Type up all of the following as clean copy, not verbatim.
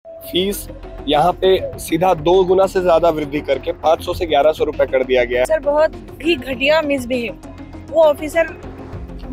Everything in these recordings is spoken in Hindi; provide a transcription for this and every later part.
फीस यहाँ पे सीधा 2 गुना से ज्यादा वृद्धि करके 500 से 1100 रुपए कर दिया गया है। सर बहुत ही घटिया मिसबिहेव, वो ऑफिसर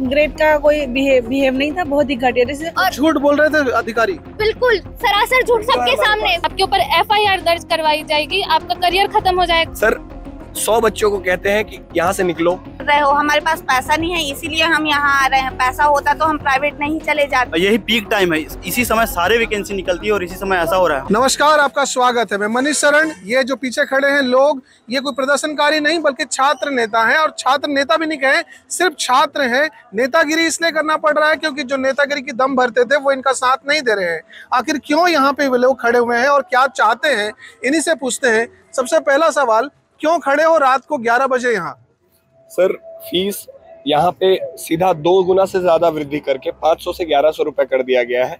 ग्रेड का कोई बिहेव नहीं था, बहुत ही घटिया। जैसे और झूठ बोल रहे थे अधिकारी, बिल्कुल सरासर झूठ सबके सामने। आपके ऊपर एफआईआर दर्ज करवाई जाएगी, आपका करियर खत्म हो जाएगा। सर 100 बच्चों को कहते हैं कि यहाँ से निकलो। रहे हो, हमारे पास पैसा नहीं है इसीलिए हम यहाँ आ रहे हैं। पैसा होता तो हम प्राइवेट नहीं चले जाते। यही पीक टाइम है, इसी समय सारे वैकेंसी निकलती है और इसी समय ऐसा हो रहा है। नमस्कार, आपका स्वागत है। मैं मनीष शरण। ये जो पीछे खड़े हैं लोग, ये कोई प्रदर्शनकारी नहीं बल्कि छात्र नेता हैं। और छात्र नेता भी नहीं कहें, सिर्फ छात्र हैं। नेतागिरी इसलिए करना पड़ रहा है क्योंकि जो नेतागिरी की दम भरते थे वो इनका साथ नहीं दे रहे हैं। आखिर क्यों यहाँ पे वे लोग खड़े हुए हैं और क्या चाहते हैं, इन्हीं से पूछते हैं। सबसे पहला सवाल, क्यों खड़े हो रात को 11 बजे यहाँ? सर फीस यहाँ पे सीधा 2 गुना से ज्यादा वृद्धि करके 500 से 1100 रुपए कर दिया गया है।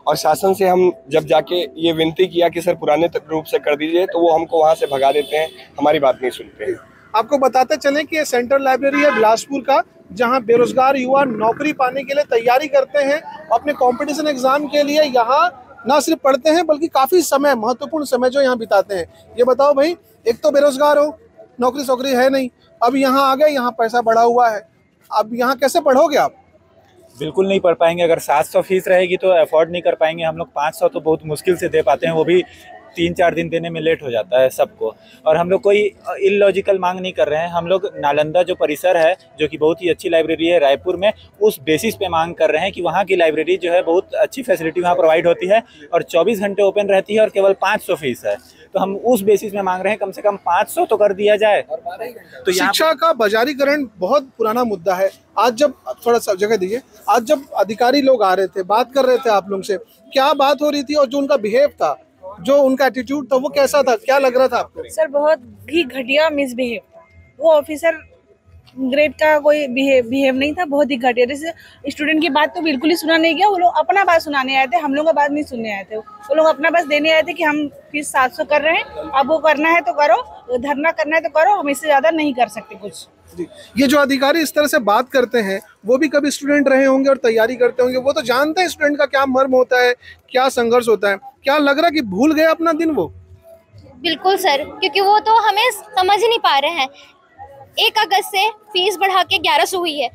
और शासन से हम जब जाके ये विनती किया कि सर पुराने रूप से कर दीजिए, तो वो हमको वहाँ से भगा देते हैं, हमारी बात नहीं सुनते हैं। आपको बताते चलें कि ये सेंट्रल लाइब्रेरी है बिलासपुर का, जहाँ बेरोजगार युवा नौकरी पाने के लिए तैयारी करते हैं। अपने कंपटीशन एग्जाम के लिए यहाँ ना सिर्फ पढ़ते हैं बल्कि काफी समय, महत्वपूर्ण समय जो यहाँ बिताते हैं। ये बताओ भाई, एक तो बेरोजगार हो, नौकरी सोकरी है नहीं, अब यहाँ आ गए, यहाँ पैसा बढ़ा हुआ है, अब यहाँ कैसे पढ़ोगे आप? बिल्कुल नहीं पढ़ पाएंगे। अगर 700 फीस रहेगी तो अफोर्ड नहीं कर पाएंगे हम लोग। 500 तो बहुत मुश्किल से दे पाते हैं, वो भी 3-4 दिन देने में लेट हो जाता है सबको। और हम लोग कोई इलॉजिकल मांग नहीं कर रहे हैं। हम लोग नालंदा जो परिसर है, जो कि बहुत ही अच्छी लाइब्रेरी है रायपुर में, उस बेसिस पे मांग कर रहे हैं कि वहाँ की लाइब्रेरी जो है बहुत अच्छी फैसिलिटी वहाँ प्रोवाइड होती है और 24 घंटे ओपन रहती है और केवल 500 फीस है। तो हम उस बेसिस में मांग रहे हैं, कम से कम 500 तो कर दिया जाए। तो शिक्षा का बाजारीकरण बहुत पुराना मुद्दा है। आज जब, थोड़ा सा जगह दीजिए, आज जब अधिकारी लोग आ रहे थे, बात कर रहे थे आप लोग से, क्या बात हो रही थी और जो उनका बिहेव था, जो उनका एटीट्यूड था, वो कैसा था, क्या लग रहा था आपको? सर बहुत ही घटिया मिसबिहेव, वो ऑफिसर ग्रेड का कोई बिहेव नहीं था, बहुत ही घटिया। जैसे स्टूडेंट की बात तो बिल्कुल ही सुना नहीं गया। वो लोग अपना बात सुनाने आए थे, हम लोग का बात नहीं सुनने आए थे। वो लोग अपना बस देने आए थे कि हम फीस 700 कर रहे हैं, अब वो करना है तो करो, धरना करना है तो करो, हम इससे ज्यादा नहीं कर सकते कुछ। ये जो अधिकारी इस तरह से बात करते हैं, वो भी कभी स्टूडेंट रहे होंगे और तैयारी करते होंगे, वो तो जानते हैं स्टूडेंट का क्या मर्म होता है, क्या संघर्ष होता है। क्या लग रहा है कि भूल गए अपना दिन वो? बिल्कुल सर, क्योंकि वो तो हमें समझ ही नहीं पा रहे हैं। 1 अगस्त से फीस बढ़ा के 1100 हुई है।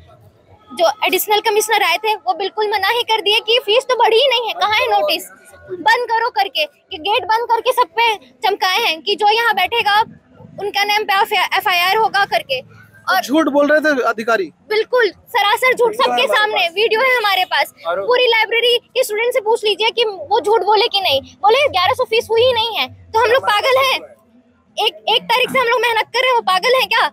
जो एडिशनल कमिश्नर आए थे वो बिल्कुल मना ही कर दिए कि फीस तो बढ़ी ही नहीं है, कहाँ है नोटिस, बंद करो करके, कि गेट बंद करके सब पे चमकाए हैं कि जो यहाँ बैठेगा उनका नाम पे एफआईआर होगा करके। और झूठ बोल रहे थे अधिकारी, बिल्कुल सरासर झूठ सबके सामने। वीडियो है हमारे पास, पूरी लाइब्रेरी के स्टूडेंट से पूछ लीजिए कि वो झूठ बोले कि नहीं। बोले 1100 फीस हुई ही नहीं है, तो हम लोग पागल हैं? एक तारीख से हम लोग मेहनत कर रहे हैं, वो पागल हैं क्या?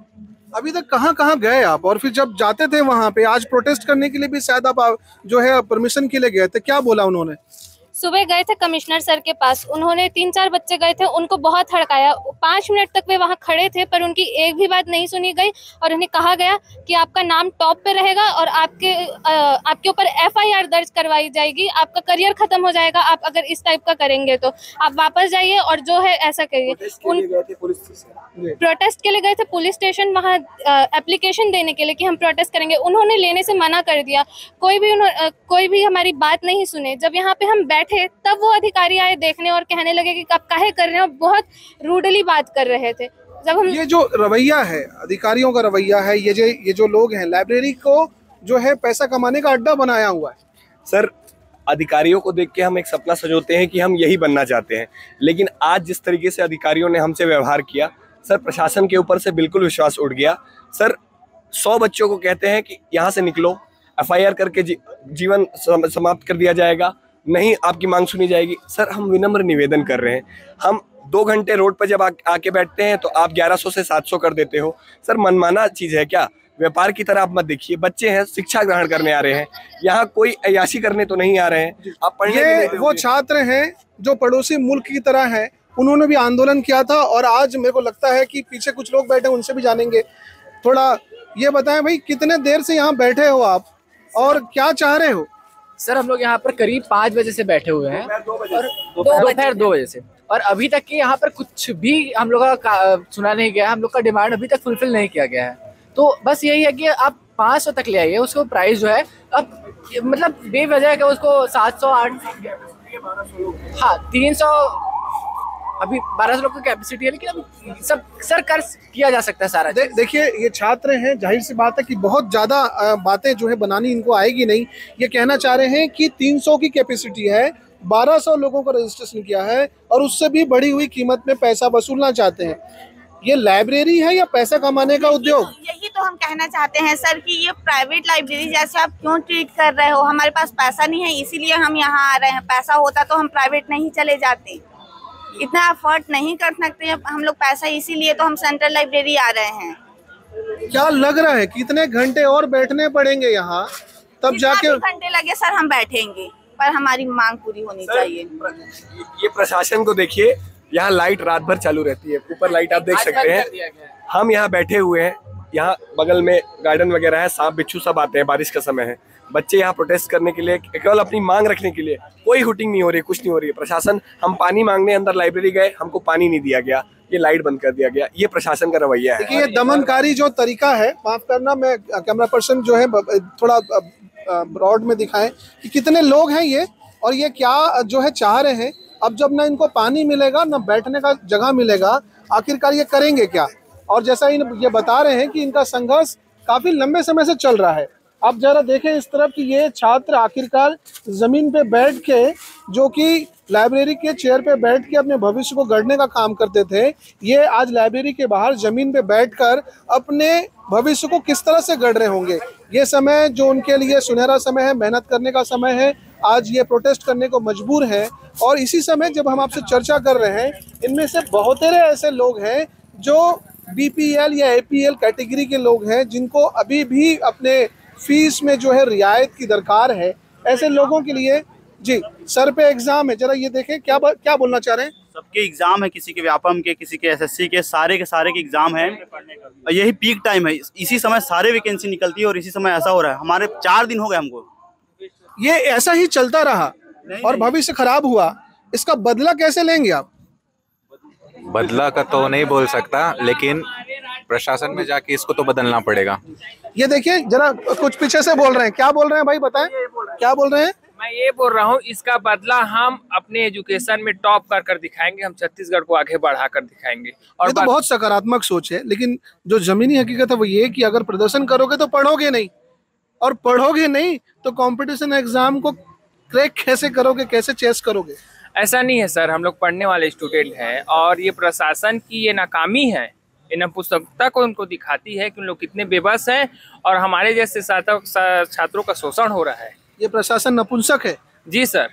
अभी तक कहाँ कहाँ गए आप? और फिर जब जाते थे वहाँ पे, आज प्रोटेस्ट करने के लिए भी शायद आप जो है परमिशन के लिए गए थे, क्या बोला उन्होंने? सुबह गए थे कमिश्नर सर के पास, उन्होंने 3-4 बच्चे गए थे, उनको बहुत हड़काया। 5 मिनट तक वे वहाँ खड़े थे पर उनकी एक भी बात नहीं सुनी गई। और उन्हें कहा गया कि आपका नाम टॉप पे रहेगा और आपके ऊपर एफआईआर दर्ज करवाई जाएगी, आपका करियर खत्म हो जाएगा आप अगर इस टाइप का करेंगे तो। आप वापस जाइए और जो है ऐसा करिए। प्रोटेस्ट के लिए गए थे पुलिस स्टेशन, वहाँ एप्लीकेशन देने के लिए कि हम प्रोटेस्ट करेंगे। उन्होंने लेने से मना कर दिया, कोई भी हमारी बात नहीं सुने। जब यहाँ पे हम बैठे तब वो अधिकारी आए देखने और कहने लगे कि आप काहे कर रहे हो, बहुत रूडली बात कर रहे थे। जब हम, ये जो रवैया है, अधिकारियों का रवैया है, ये जो लोग हैं, लाइब्रेरी को जो है पैसा कमाने का अड्डा बनाया हुआ है। सर अधिकारियों को देख के हम एक सपना सजोते हैं कि हम यही बनना चाहते हैं, लेकिन आज जिस तरीके से अधिकारियों ने हमसे व्यवहार किया, सर प्रशासन के ऊपर से बिल्कुल विश्वास उठ गया। सर 100 बच्चों को कहते हैं कि यहाँ से निकलो, एफआईआर करके जीवन समाप्त कर दिया जाएगा, नहीं आपकी मांग सुनी जाएगी। सर हम विनम्र निवेदन कर रहे हैं, हम 2 घंटे रोड पर जब आके बैठते हैं तो आप 1100 से 700 कर देते हो। सर मनमाना चीज़ है क्या? व्यापार की तरह आप मत देखिए। बच्चे हैं, शिक्षा ग्रहण करने आ रहे हैं, यहाँ कोई अय्याशी करने तो नहीं आ रहे हैं। आप पढ़ने वो छात्र हैं जो पड़ोसी मुल्क की तरह हैं, उन्होंने भी आंदोलन किया था और आज मेरे को लगता है कि पीछे कुछ लोग बैठे, उनसे भी जानेंगे। थोड़ा ये बताएं भाई, कितने देर से यहाँ बैठे हो आप और क्या चाह रहे हो? सर हम लोग यहाँ पर करीब 5 बजे से बैठे हुए हैं और दोपहर 2 बजे से, और अभी तक की यहाँ पर कुछ भी हम लोग का सुना नहीं गया। हम लोग का डिमांड अभी तक फुलफिल नहीं किया गया है। तो बस यही है कि आप 500 तक ले आइए, उसको प्राइस जो है अब मतलब बेवजह है कि उसको 700 8 हाँ 300 अभी 1200 लोग की कैपेसिटी है, लेकिन अभी सब सर कर किया जा सकता है सारा। देखिए ये छात्र हैं, जाहिर सी बात है कि बहुत ज़्यादा बातें जो है बनानी इनको आएगी नहीं। ये कहना चाह रहे हैं कि 300 की कैपेसिटी है, 1200 लोगों को रजिस्ट्रेशन किया है और उससे भी बढ़ी हुई कीमत में पैसा वसूलना चाहते हैं। ये लाइब्रेरी है या पैसा कमाने का उद्योग? यही तो हम कहना चाहते हैं सर कि ये प्राइवेट लाइब्रेरी जैसे आप क्यों ट्रीट कर रहे हो। हमारे पास पैसा नहीं है इसीलिए हम यहाँ आ रहे हैं। पैसा होता तो हम प्राइवेट नहीं चले जाते, इतना अफोर्ड नहीं कर सकते हम लोग पैसा, इसीलिए तो हम सेंट्रल लाइब्रेरी आ रहे हैं। क्या लग रहा है कितने घंटे और बैठने पड़ेंगे यहाँ तब जाके? घंटे लगे सर हम बैठेंगे, पर हमारी मांग पूरी होनी चाहिए। ये प्रशासन को देखिए, यहाँ लाइट रात भर चालू रहती है, ऊपर लाइट आप देख सकते हैं। हम यहाँ बैठे हुए हैं, यहाँ बगल में गार्डन वगैरह है, सांप बिच्छू सब आते हैं, बारिश का समय है। बच्चे यहाँ प्रोटेस्ट करने के लिए, केवल अपनी मांग रखने के लिए, कोई हुटिंग नहीं हो रही, कुछ नहीं हो रही है। प्रशासन, हम पानी मांगने अंदर लाइब्रेरी गए, हमको पानी नहीं दिया गया, ये लाइट बंद कर दिया गया। ये प्रशासन का रवैया है। देखिए ये दमनकारी जो तरीका है, माफ करना, मैं कैमरा पर्सन जो है थोड़ा ब्रॉड में दिखाएं कि कितने लोग हैं ये और ये क्या जो है चाह रहे हैं। अब जब ना इनको पानी मिलेगा ना बैठने का जगह मिलेगा, आखिरकार ये करेंगे क्या? और जैसा ये बता रहे हैं कि इनका संघर्ष काफी लंबे समय से चल रहा है। अब जरा देखें इस तरफ कि ये छात्र आखिरकार जमीन पे बैठ के, जो कि लाइब्रेरी के चेयर पे बैठ के अपने भविष्य को गढ़ने का काम करते थे, ये आज लाइब्रेरी के बाहर जमीन पे बैठकर अपने भविष्य को किस तरह से गढ़ रहे होंगे। ये समय जो उनके लिए सुनहरा समय है, मेहनत करने का समय है, आज ये प्रोटेस्ट करने को मजबूर है। और इसी समय जब हम आपसे चर्चा कर रहे हैं, इनमें से बहुतेरे ऐसे लोग हैं जो BPL या APL कैटेगरी के लोग हैं, जिनको अभी भी अपने फीस में जो है रियायत की दरकार है। ऐसे लोगों के लिए जी सर पे एग्जाम है, जरा ये देखें क्या बोलना चाह रहे हैं। सबके एग्जाम है, किसी के व्यापम के, किसी के SSC के, सारे के एग्जाम है। यही पीक टाइम है, इसी समय सारे वैकेंसी निकलती है और इसी समय ऐसा हो रहा है। हमारे 4 दिन हो गए हमको, ये ऐसा ही चलता रहा और भविष्य खराब हुआ, इसका बदला कैसे लेंगे आप? बदला का तो नहीं बोल सकता, लेकिन प्रशासन में जाके इसको तो बदलना पड़ेगा। ये देखिए जरा कुछ पीछे से बोल रहे हैं, क्या बोल रहे हैं भाई, बताएं क्या बोल रहे हैं? मैं ये बोल रहा हूँ, इसका बदला हम अपने एजुकेशन में टॉप कर दिखाएंगे, हम छत्तीसगढ़ को आगे बढ़ा कर दिखाएंगे। और ये तो बहुत सकारात्मक सोच है, लेकिन जो जमीनी हकीकत है वो ये कि अगर प्रदर्शन करोगे तो पढ़ोगे नहीं, और पढ़ोगे नहीं तो कंपटीशन एग्जाम को क्रैक कैसे करोगे, कैसे चेस करोगे? ऐसा नहीं है सर, हम लोग पढ़ने वाले स्टूडेंट हैं और ये प्रशासन की ये नाकामी है, ये नपुंसकता को उनको दिखाती है कि उन लोग कितने बेबस हैं और हमारे जैसे छात्रों का शोषण हो रहा है। ये प्रशासन नपुंसक है? जी सर,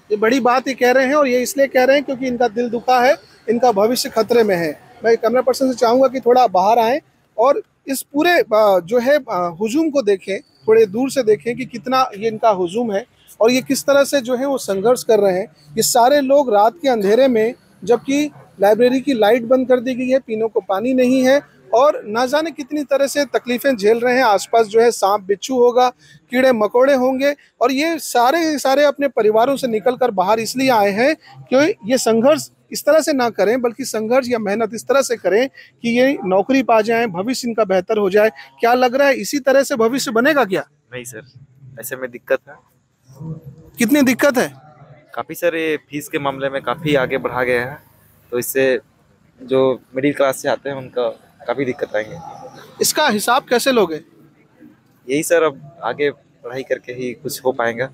ये बड़ी बात ये कह रहे हैं और ये इसलिए कह रहे हैं क्योंकि इनका दिल दुखा है, इनका भविष्य खतरे में है। मैं कैमरा पर्सन से चाहूँगा कि थोड़ा बाहर आएँ और इस पूरे जो है हुजूम को देखें, थोड़े दूर से देखें कि कितना ये इनका हुजूम है और ये किस तरह से जो है वो संघर्ष कर रहे हैं। ये सारे लोग रात के अंधेरे में, जबकि लाइब्रेरी की लाइट बंद कर दी गई है, पीने को पानी नहीं है और ना जाने कितनी तरह से तकलीफें झेल रहे हैं। आसपास जो है सांप बिच्छू होगा, कीड़े मकोड़े होंगे और ये सारे अपने परिवारों से निकलकर बाहर इसलिए आए हैं कि ये संघर्ष इस तरह से ना करें, बल्कि संघर्ष या मेहनत इस तरह से करें कि ये नौकरी पा जाएं, भविष्य इनका बेहतर हो जाए। क्या लग रहा है इसी तरह से भविष्य बनेगा क्या? नहीं सर, ऐसे में दिक्कत है। कितनी दिक्कत है? काफ़ी सारे फीस के मामले में काफ़ी आगे बढ़ा गया है, तो इससे जो मिडिल क्लास से आते हैं उनका काफ़ी दिक्कत आएंगे। इसका हिसाब कैसे लोगे? यही सर, अब आगे पढ़ाई करके ही कुछ हो पाएगा।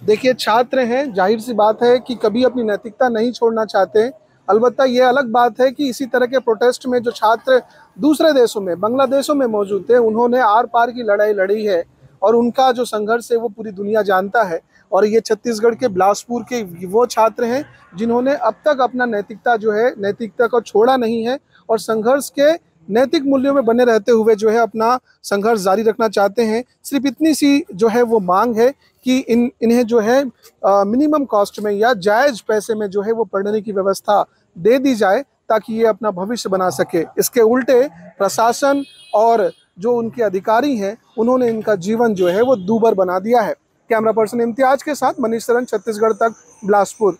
देखिए छात्र हैं, जाहिर सी बात है कि कभी अपनी नैतिकता नहीं छोड़ना चाहते। अलबत्ता ये अलग बात है कि इसी तरह के प्रोटेस्ट में जो छात्र दूसरे देशों में, बांग्लादेशों में मौजूद थे, उन्होंने आर पार की लड़ाई लड़ी है और उनका जो संघर्ष है वो पूरी दुनिया जानता है। और ये छत्तीसगढ़ के बिलासपुर के वो छात्र हैं जिन्होंने अब तक अपना नैतिकता को छोड़ा नहीं है और संघर्ष के नैतिक मूल्यों में बने रहते हुए जो है अपना संघर्ष जारी रखना चाहते हैं। सिर्फ इतनी सी जो है वो मांग है कि इन्हें जो है मिनिमम कॉस्ट में या जायज़ पैसे में जो है वो पढ़ने की व्यवस्था दे दी जाए ताकि ये अपना भविष्य बना सके। इसके उल्टे प्रशासन और जो उनके अधिकारी हैं उन्होंने इनका जीवन जो है वो दूभर बना दिया है। कैमरा पर्सन इम्तियाज के साथ मनीष सरन, छत्तीसगढ़ तक, बिलासपुर।